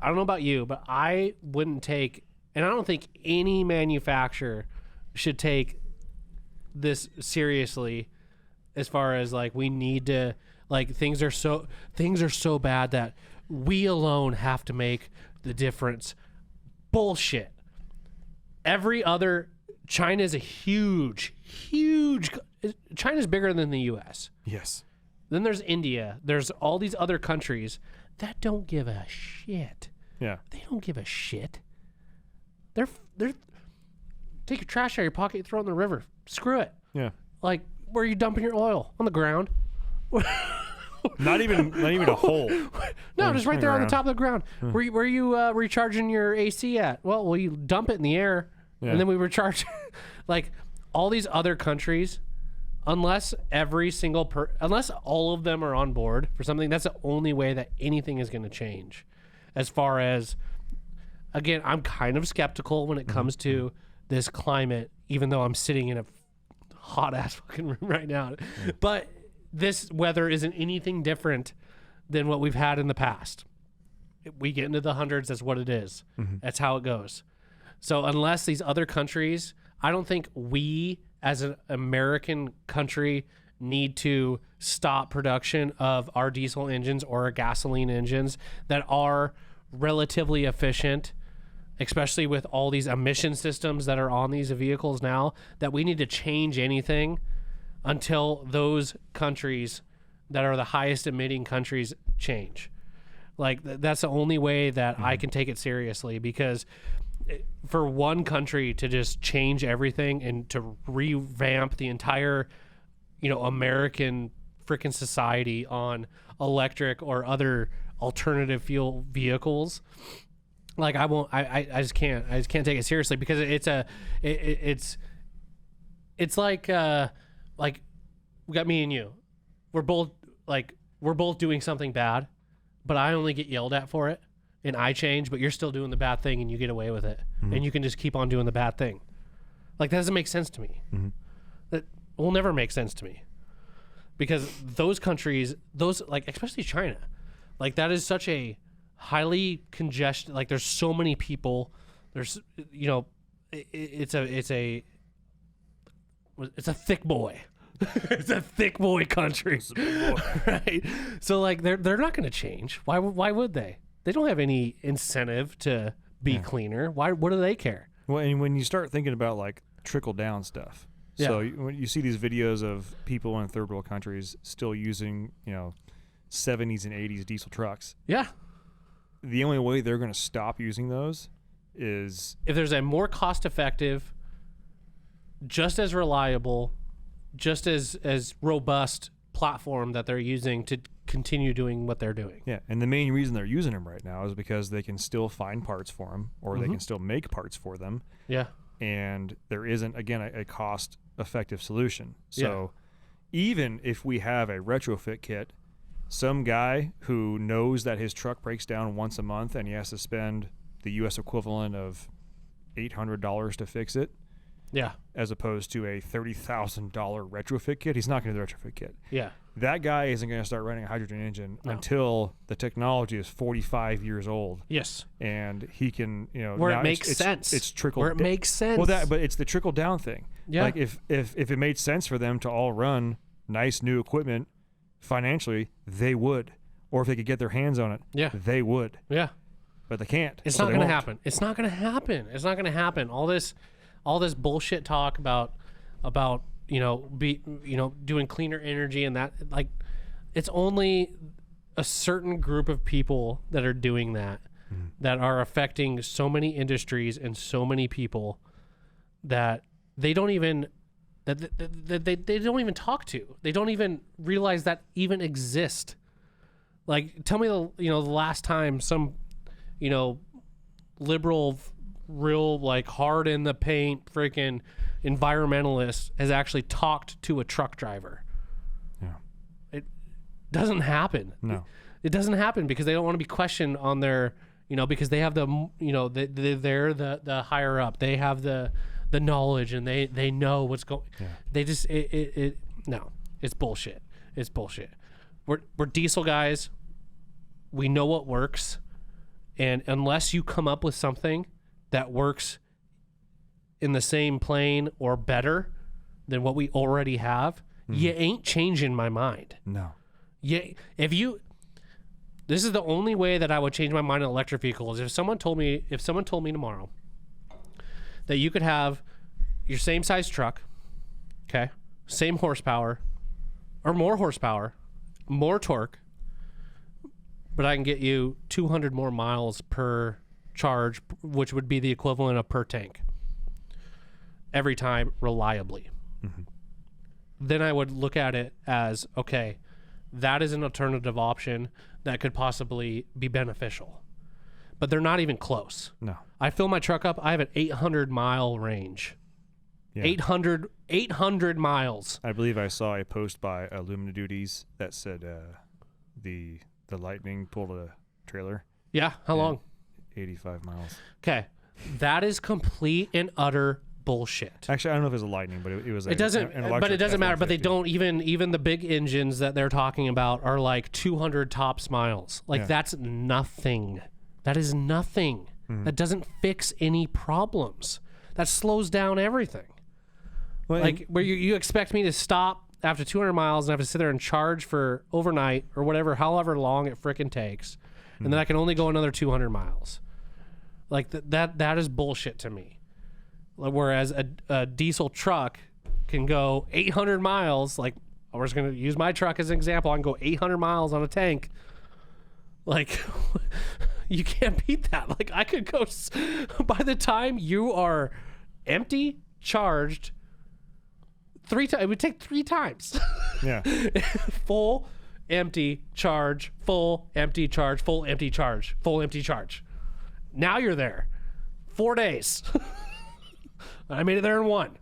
don't know about you, but I wouldn't take, and I don't think any manufacturer should take this seriously, as far as like we need to, like things are so bad that we alone have to make the difference. Bullshit. Every other, China's a huge China's bigger than the US. Yes. Then there's India. There's all these other countries that don't give a shit. Yeah. They don't give a shit. They're take your trash out of your pocket, throw it in the river. Screw it. Yeah. Like, where are you dumping your oil? On the ground. Not even a hole. No, just right there on the ground. top of the ground. Where you recharging your AC at? Well, you dump it in the air, and then we recharge. Like, all these other countries, unless unless all of them are on board for something, that's the only way that anything is going to change. As far as, again, I'm kind of skeptical when it comes to this climate, even though I'm sitting in a hot ass fucking room right now. But this weather isn't anything different than what we've had in the past. We get into the hundreds, that's what it is. That's how it goes. So unless these other countries, I don't think we as an American country need to stop production of our diesel engines or our gasoline engines that are relatively efficient, especially with all these emission systems that are on these vehicles now, that we need to change anything until those countries that are the highest emitting countries change. Like, that's the only way that I can take it seriously, because for one country to just change everything and to revamp the entire, American freaking society on electric or other alternative fuel vehicles, like, I just can't take it seriously, because it's like we got me and you. We're both doing something bad, but I only get yelled at for it and I change, but you're still doing the bad thing and you get away with it. And you can just keep on doing the bad thing. Like, that doesn't make sense to me. That will never make sense to me, because those countries, especially China, like, that is such a highly congested, like, there's so many people, there's, it's a thick boy. It's a thick boy country, right? So, like, they're not going to change. Why would they? They don't have any incentive to be cleaner. What do they care? Well, and when you start thinking about, like, trickle down stuff, so when you see these videos of people in third world countries still using, 70s and 80s diesel trucks. Yeah. The only way they're going to stop using those is if there's a more cost effective, just as reliable, just as robust platform that they're using to continue doing what they're doing. Yeah, and the main reason they're using them right now is because they can still find parts for them, or they can still make parts for them. Yeah. And there isn't, again, a cost-effective solution. So even if we have a retrofit kit, some guy who knows that his truck breaks down once a month and he has to spend the U.S. equivalent of $800 to fix it, as opposed to a $30,000 retrofit kit, he's not going to do the retrofit kit. Yeah. That guy isn't going to start running a hydrogen engine until the technology is 45 years old. Yes. And he can, where it makes sense. It's trickled. Where it makes sense. Well, but it's the trickle down thing. Yeah. Like, if it made sense for them to all run nice new equipment financially, they would. Or if they could get their hands on it, they would. Yeah. But they can't. It's not going to happen. It's not going to happen. It's not going to happen. All this bullshit talk about doing cleaner energy and that, like, it's only a certain group of people that are doing that, that are affecting so many industries and so many people that they don't even they don't even talk to. They don't even realize that even exist. Like, tell me the last time some liberal real like hard in the paint freaking environmentalist has actually talked to a truck driver. Yeah. It doesn't happen. No. It doesn't happen because they don't want to be questioned on their, because they have they're the higher up. They have the knowledge and they know what's going. Yeah. They just no, it's bullshit. It's bullshit. We're diesel guys. We know what works, and unless you come up with something that works in the same plane or better than what we already have, you ain't changing my mind. No. Yeah, this is the only way that I would change my mind on electric vehicles. If someone told me tomorrow that you could have your same size truck, okay, same horsepower, or more horsepower, more torque, but I can get you 200 more miles per charge, which would be the equivalent of per tank, every time reliably. Then I would look at it as, okay, that is an alternative option that could possibly be beneficial. But they're not even close. No. I fill my truck up. I have an 800-mile range. Yeah. 800 miles. I believe I saw a post by Lumina Duties that said the Lightning pulled a trailer. Yeah, how long? 85 miles. Okay. That is complete and utter bullshit. Actually, I don't know if it was a Lightning, but it was. It doesn't, but it doesn't matter. But they don't even the big engines that they're talking about are like 200 tops miles. Like that's nothing. That is nothing. That doesn't fix any problems. That slows down everything. Well, like where you expect me to stop after 200 miles and have to sit there and charge for overnight or whatever, however long it frickin' takes, and then I can only go another 200 miles. Like that is bullshit to me. Whereas a diesel truck can go 800 miles. Like, we're just going to use my truck as an example. I can go 800 miles on a tank. Like, you can't beat that. Like, I could go, by the time you are empty, charged, 3 times, it would take 3 times. Yeah. Full, empty, charge, full, empty, charge, full, empty, charge, full, empty, charge. Now you're there. 4 days. I made it there in 1.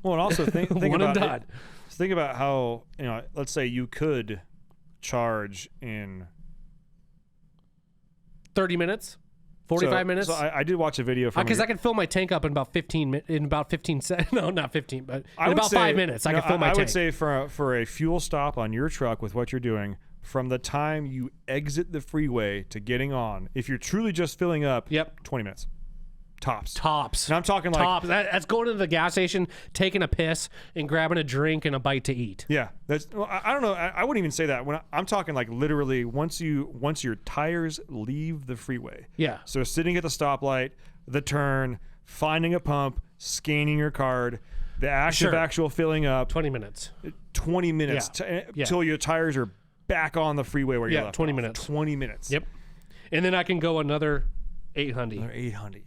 Well, and also think One about and done. think about how, let's say you could charge in 30 minutes, 45 minutes. So I did watch a video from Because I can fill my tank up in about 15 seconds. No, not 15, but in about 5 minutes, I can fill my tank. I would say for a fuel stop on your truck with what you're doing, from the time you exit the freeway to getting on, if you're truly just filling up, 20 minutes. Tops. And I'm talking like tops. That's going to the gas station, taking a piss, and grabbing a drink and a bite to eat. Yeah, that's. Well, I don't know. I wouldn't even say that. When I'm talking like literally once your tires leave the freeway. Yeah. So sitting at the stoplight, the turn, finding a pump, scanning your card, the actual filling up. 20 minutes. 20 minutes till your tires are back on the freeway where you left 20 off. minutes. 20 minutes. Yep. And then I can go another 800. Another 800.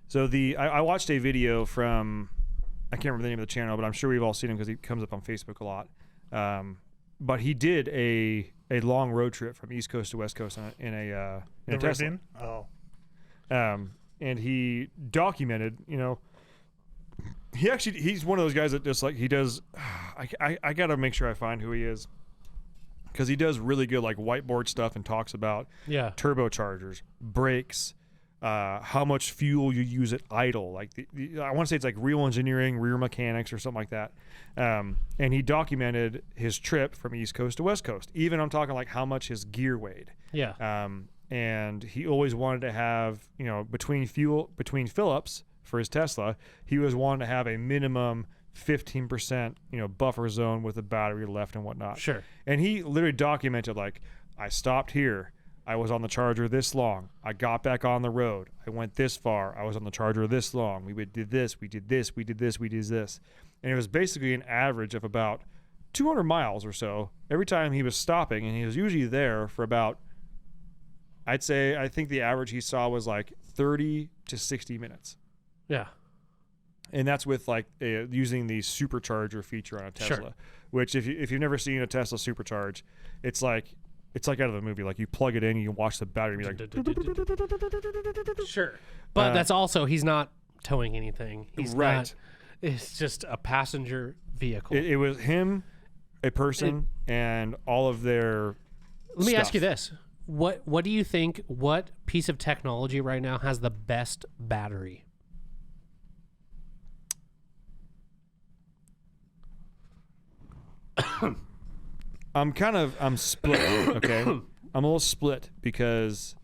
So I watched a video from, I can't remember the name of the channel, but I'm sure we've all seen him because he comes up on Facebook a lot. But he did a long road trip from East Coast to West Coast in a Tesla. Oh. And he documented, he's one of those guys that just like, he does, I got to make sure I find who he is. Because he does really good like whiteboard stuff and talks about turbochargers, brakes, how much fuel you use at idle. Like I want to say it's like real engineering, rear mechanics or something like that. And he documented his trip from East Coast to West Coast. Even I'm talking like how much his gear weighed. Yeah. And he always wanted to have, between fill-ups for his Tesla, he was wanting to have a minimum 15%, buffer zone with the battery left and whatnot. Sure. And he literally documented like, I stopped here. I was on the charger this long. I got back on the road. I went this far. I was on the charger this long. We did this. We did this. We did this. We did this. And it was basically an average of about 200 miles or so every time he was stopping. And he was usually there for about, I think the average he saw was like 30 to 60 minutes. Yeah. And that's with like using the supercharger feature on a Tesla, which if you've never seen a Tesla supercharge, it's like it's like out of the movie. Like you plug it in, you watch the battery be like, Sure. But that's also, he's not towing anything. He's Right. not. It's just a passenger vehicle. it was him, a person, and all of their. Let me ask stuff. you this. What do you think, what piece of technology right now has the best battery? I'm split. Okay, I'm a little split because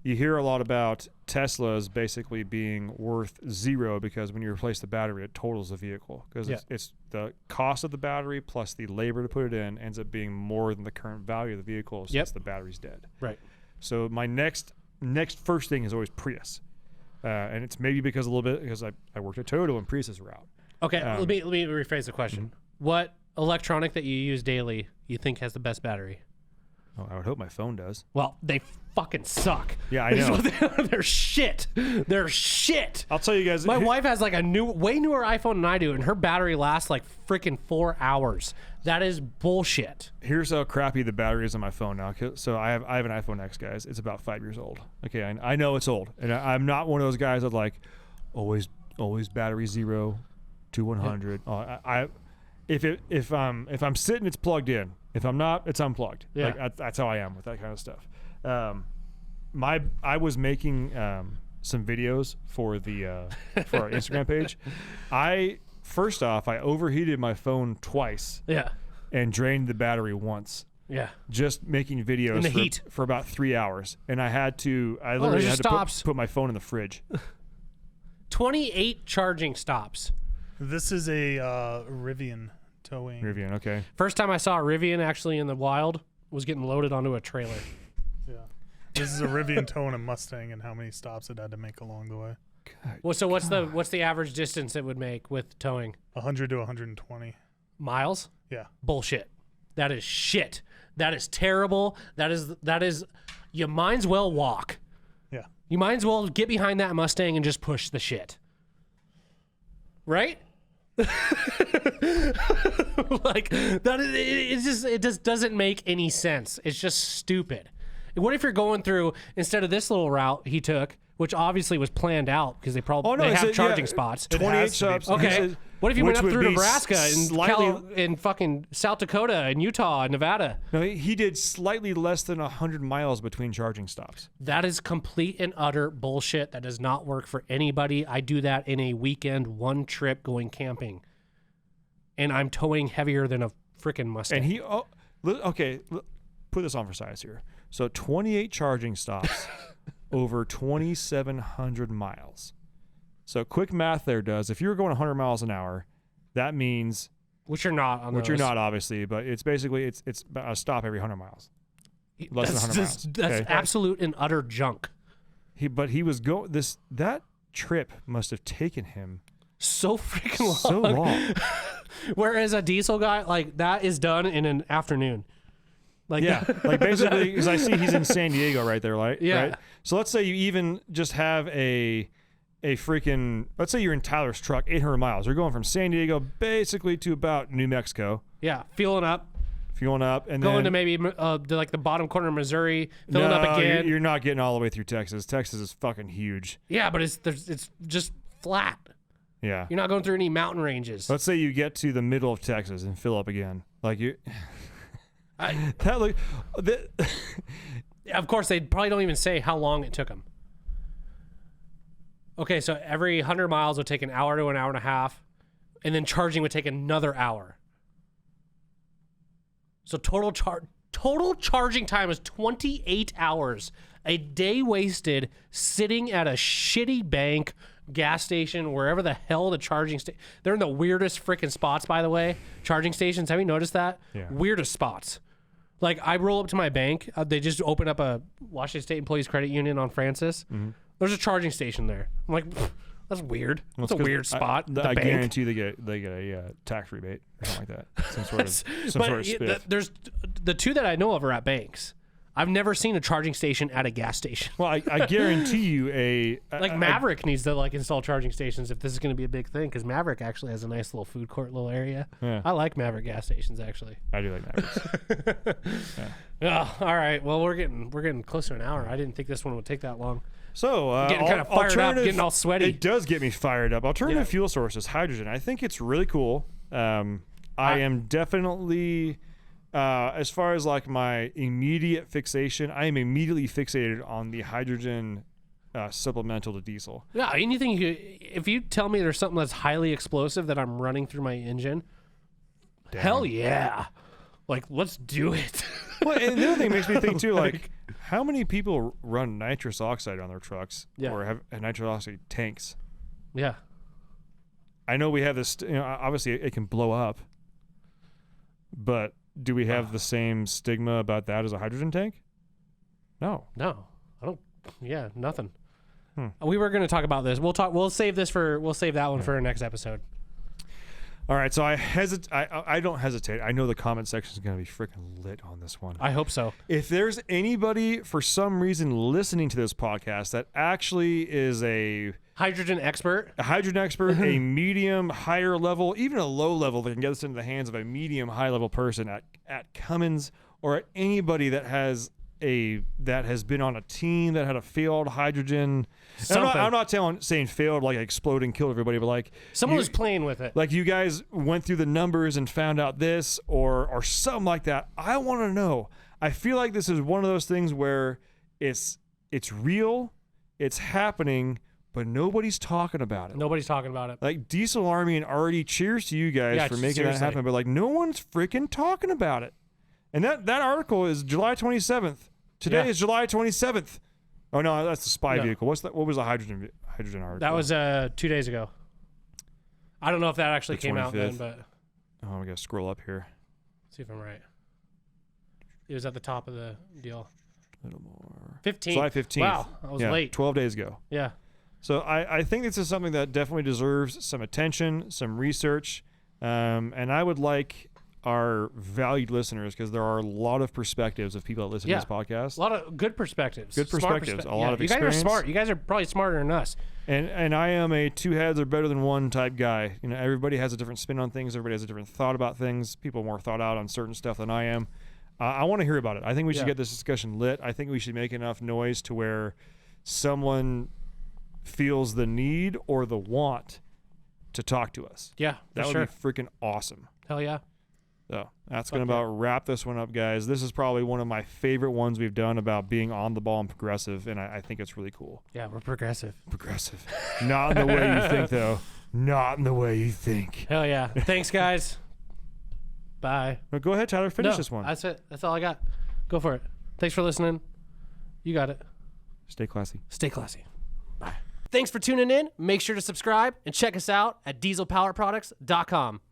you hear a lot about Teslas basically being worth zero because when you replace the battery, it totals the vehicle because it's the cost of the battery plus the labor to put it in ends up being more than the current value of the vehicle since the battery's dead. Right. So my next first thing is always Prius, and it's maybe because a little bit because I worked at Toyota when Priuses were out. Okay, let me rephrase the question. What electronic that you use daily you think has the best battery? Oh, I would hope my phone does. Well, they fucking suck. Yeah, I know. They're shit. They're shit. I'll tell you guys. My wife has like a way newer iPhone than I do, and her battery lasts like freaking 4 hours. That is bullshit. Here's how crappy the battery is on my phone now. So I have an iPhone X, guys. It's about 5 years old. Okay, I know it's old, and I'm not one of those guys that like always battery 0 to 100. If I'm sitting, it's plugged in. If I'm not, it's unplugged. Yeah. Like, that's how I am with that kind of stuff. I was making some videos for the for our Instagram page. First off, I overheated my phone twice. Yeah. And drained the battery once. Yeah. Just making videos in the heat for about 3 hours, and I literally had to put my phone in the fridge. 28 charging stops. This is a Rivian towing. Rivian, okay. First time I saw a Rivian actually in the wild was getting loaded onto a trailer. Yeah. This is a Rivian towing a Mustang, and how many stops it had to make along the way. Well, so what's the average distance it would make with towing? 100 to 120 miles. Yeah. Bullshit. That is shit. That is terrible. That is. You might as well walk. Yeah. You might as well get behind that Mustang and just push the shit. Right? Like that is it just doesn't make any sense. It's just stupid. What if you're going through, instead of this little route he took, which obviously was planned out because they probably have charging spots. 28 stops. Okay. What if you went up through Nebraska and and fucking South Dakota and Utah and Nevada? No, he did slightly less than 100 miles between charging stops. That is complete and utter bullshit. That does not work for anybody. I do that in a weekend, one trip going camping. And I'm towing heavier than a freaking Mustang. And put this on for size here. So 28 charging stops over 2,700 miles. So quick math there does. If you're going 100 miles an hour, that means which you're not on which you're not obviously, but it's basically it's about a stop every 100 miles. Less than 100 miles. That's absolute and utter junk. That trip must have taken him so freaking long. So long. Whereas a diesel guy, like, that is done in an afternoon. Like, yeah, like basically, because I see he's in San Diego right there, right? Yeah. Right? So let's say you even just have a freaking, let's say you're in Tyler's truck, 800 miles. You're going from San Diego basically to about New Mexico. Yeah, fueling up, and going then to maybe like the bottom corner of Missouri, filling up again. You're not getting all the way through Texas. Texas is fucking huge. Yeah, but it's just flat. Yeah. You're not going through any mountain ranges. Let's say you get to the middle of Texas and fill up again. Like you of course, they probably don't even say how long it took them. Okay, so every 100 miles would take an hour to an hour and a half, and then charging would take another hour. So total charging time is 28 hours. A day wasted sitting at a shitty bank, gas station, wherever the hell the charging station. They're in the weirdest freaking spots, by the way. Charging stations. Have you noticed that? Yeah. Weirdest spots. Like, I roll up to my bank. They just open up a Washington State Employees Credit Union on Francis. Mm-hmm. There's a charging station there. I'm like, that's weird. That's a weird spot. I guarantee they get a tax rebate or something like that. Some sort of spit. There's the two that I know of are at banks. I've never seen a charging station at a gas station. Well, I guarantee you Like Maverick needs to like install charging stations if this is going to be a big thing, because Maverick actually has a nice little food court little area. Yeah. I like Maverick gas stations actually. I do like Mavericks. Oh, all right. Well, we're getting close to an hour. I didn't think this one would take that long. So Getting kind of fired up, alternative- getting all sweaty. It does get me fired up. Alternative Yeah. fuel sources, hydrogen. I think it's really cool. I am definitely, as far as like my immediate fixation, I am immediately fixated on the hydrogen supplemental to diesel. Yeah, anything if you tell me there's something that's highly explosive that I'm running through my engine, hell yeah. Like, let's do it. Well, and the other thing makes me think too, like, how many people run nitrous oxide on their trucks or have nitrous oxide tanks? Yeah. I know we have this, obviously it can blow up, but do we have the same stigma about that as a hydrogen tank? No. No, I don't. Yeah, nothing. We were going to talk about this. We'll save that one for our next episode. All right, so I don't hesitate. I know the comment section is going to be freaking lit on this one. I hope so. If there's anybody for some reason listening to this podcast that actually is a Hydrogen expert. a medium higher level, even a low level that can get us into the hands of a medium high level person at Cummins, or at anybody that has been on a team that had a failed hydrogen. I'm not saying failed like exploding, killed everybody, but like Someone was playing with it. like you guys went through the numbers and found out this or something like that. I want to know. I feel like this is one of those things where it's real, it's happening, but nobody's talking about it. Nobody's talking about it. Like Diesel Army and already cheers to you guys for making that happen, but like no one's freaking talking about it. And that article is July 27th. Today is July 27th. Oh no, that's the spy vehicle. What's that? What was the hydrogen article? That was 2 days ago. I don't know if that actually came out then, but oh, we gotta scroll up here. see if I'm right. It was at the top of the deal. A little more. 15. July 15th. Wow, I was late. 12 days ago. Yeah. So I think this is something that definitely deserves some attention, some research, and I would like our valued listeners, because there are a lot of perspectives of people that listen to this podcast. A lot of good perspectives. Good Smart perspectives. A lot of you experience. guys are smart. You guys are probably smarter than us. And I am a two heads are better than one type guy. You know, everybody has a different spin on things. Everybody has a different thought about things. People are more thought out on certain stuff than I am. I want to hear about it. I think we should get this discussion lit. I think we should make enough noise to where someone feels the need or the want to talk to us. Yeah, That would be freaking awesome. Hell yeah. So that's going to about wrap this one up, guys. This is probably one of my favorite ones we've done about being on the ball and progressive, and I think it's really cool. Yeah, we're progressive. Progressive. Not in the way you think, though. Not in the way you think. Hell yeah. Thanks, guys. Bye. Well, go ahead, Tyler. Finish this one. That's it. That's all I got. Go for it. Thanks for listening. You got it. Stay classy. Stay classy. Bye. Thanks for tuning in. Make sure to subscribe and check us out at dieselpowerproducts.com.